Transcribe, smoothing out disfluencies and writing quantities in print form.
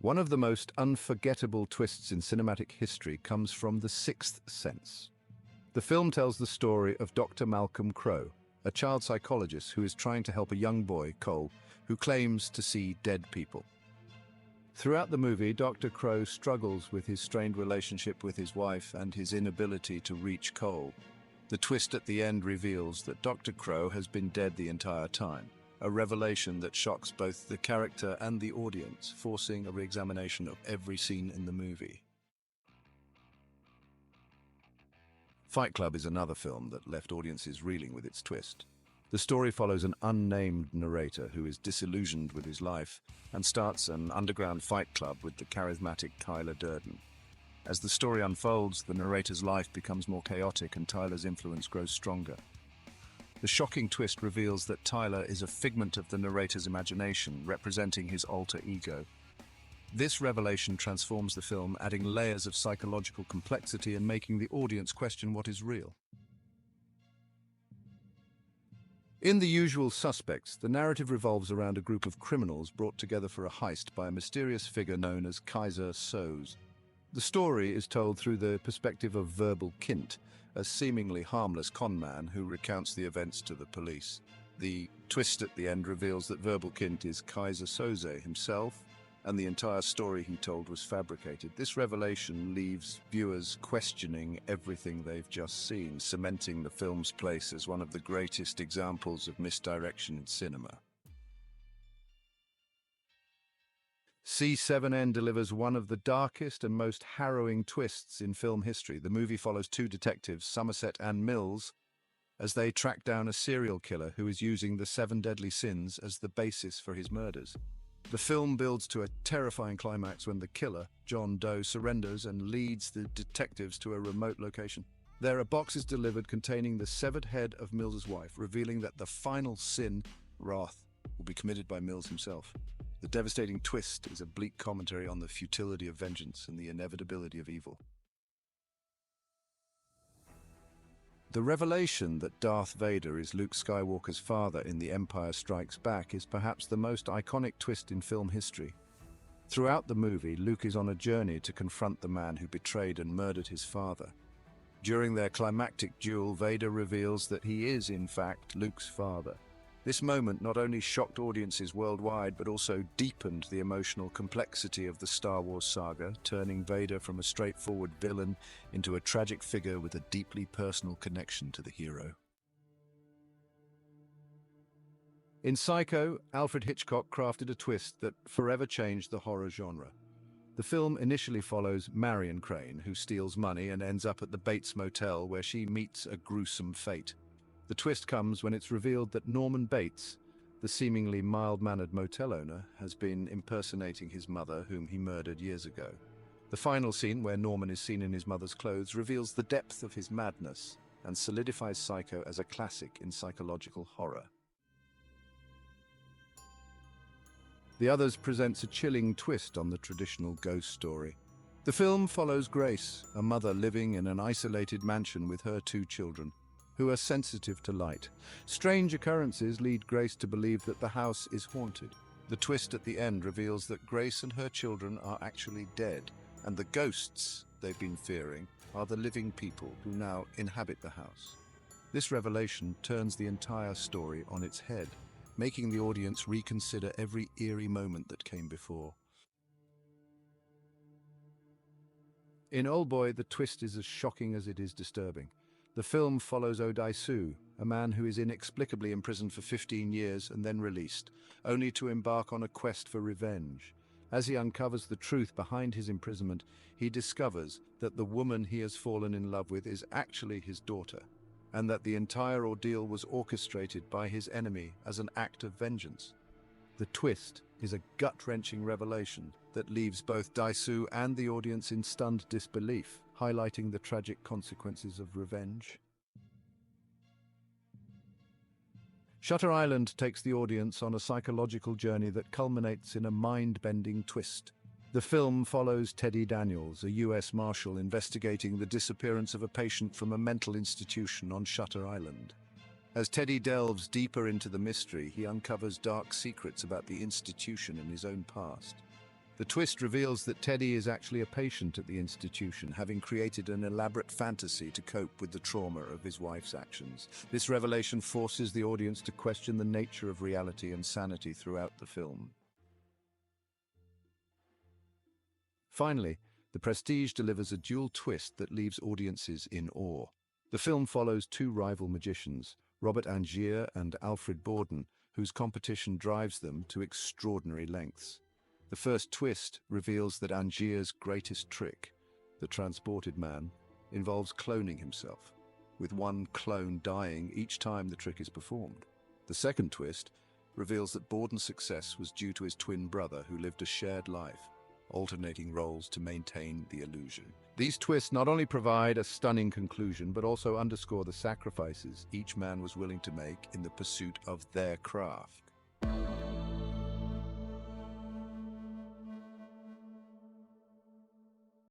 One of the most unforgettable twists in cinematic history comes from The Sixth Sense. The film tells the story of Dr. Malcolm Crowe, a child psychologist who is trying to help a young boy, Cole, who claims to see dead people. Throughout the movie, Dr. Crowe struggles with his strained relationship with his wife and his inability to reach Cole. The twist at the end reveals that Dr. Crowe has been dead the entire time, a revelation that shocks both the character and the audience, forcing a re-examination of every scene in the movie. Fight Club is another film that left audiences reeling with its twist. The story follows an unnamed narrator who is disillusioned with his life and starts an underground fight club with the charismatic Tyler Durden. As the story unfolds, the narrator's life becomes more chaotic and Tyler's influence grows stronger. The shocking twist reveals that Tyler is a figment of the narrator's imagination, representing his alter ego. This revelation transforms the film, adding layers of psychological complexity and making the audience question what is real. In The Usual Suspects, the narrative revolves around a group of criminals brought together for a heist by a mysterious figure known as Kaiser Soze. The story is told through the perspective of Verbal Kint, a seemingly harmless conman who recounts the events to the police. The twist at the end reveals that Verbal Kint is Kaiser Soze himself, and the entire story he told was fabricated. This revelation leaves viewers questioning everything they've just seen, cementing the film's place as one of the greatest examples of misdirection in cinema. C7N delivers one of the darkest and most harrowing twists in film history. The movie follows two detectives, Somerset and Mills, as they track down a serial killer who is using the seven deadly sins as the basis for his murders. The film builds to a terrifying climax when the killer, John Doe, surrenders and leads the detectives to a remote location. There, a box is delivered containing the severed head of Mills's wife, revealing that the final sin, wrath, will be committed by Mills himself. The devastating twist is a bleak commentary on the futility of vengeance and the inevitability of evil. The revelation that Darth Vader is Luke Skywalker's father in The Empire Strikes Back is perhaps the most iconic twist in film history. Throughout the movie, Luke is on a journey to confront the man who betrayed and murdered his father. During their climactic duel, Vader reveals that he is, in fact, Luke's father. This moment not only shocked audiences worldwide, but also deepened the emotional complexity of the Star Wars saga, turning Vader from a straightforward villain into a tragic figure with a deeply personal connection to the hero. In Psycho, Alfred Hitchcock crafted a twist that forever changed the horror genre. The film initially follows Marion Crane, who steals money and ends up at the Bates Motel, where she meets a gruesome fate. The twist comes when it's revealed that Norman Bates, the seemingly mild-mannered motel owner, has been impersonating his mother, whom he murdered years ago. The final scene, where Norman is seen in his mother's clothes, reveals the depth of his madness and solidifies Psycho as a classic in psychological horror. The Others presents a chilling twist on the traditional ghost story. The film follows Grace, a mother living in an isolated mansion with her two children, who are sensitive to light. Strange occurrences lead Grace to believe that the house is haunted. The twist at the end reveals that Grace and her children are actually dead, and the ghosts they've been fearing are the living people who now inhabit the house. This revelation turns the entire story on its head, making the audience reconsider every eerie moment that came before. In Oldboy, the twist is as shocking as it is disturbing. The film follows Odai-Su, a man who is inexplicably imprisoned for 15 years and then released, only to embark on a quest for revenge. As he uncovers the truth behind his imprisonment, he discovers that the woman he has fallen in love with is actually his daughter, and that the entire ordeal was orchestrated by his enemy as an act of vengeance. The twist is a gut-wrenching revelation that leaves both Daisu and the audience in stunned disbelief, highlighting the tragic consequences of revenge. Shutter Island takes the audience on a psychological journey that culminates in a mind-bending twist. The film follows Teddy Daniels, a U.S. Marshal investigating the disappearance of a patient from a mental institution on Shutter Island. As Teddy delves deeper into the mystery, he uncovers dark secrets about the institution and his own past. The twist reveals that Teddy is actually a patient at the institution, having created an elaborate fantasy to cope with the trauma of his wife's actions. This revelation forces the audience to question the nature of reality and sanity throughout the film. Finally, The Prestige delivers a dual twist that leaves audiences in awe. The film follows two rival magicians, Robert Angier and Alfred Borden, whose competition drives them to extraordinary lengths. The first twist reveals that Angier's greatest trick, the transported man, involves cloning himself, with one clone dying each time the trick is performed. The second twist reveals that Borden's success was due to his twin brother who lived a shared life, alternating roles to maintain the illusion. These twists not only provide a stunning conclusion, but also underscore the sacrifices each man was willing to make in the pursuit of their craft.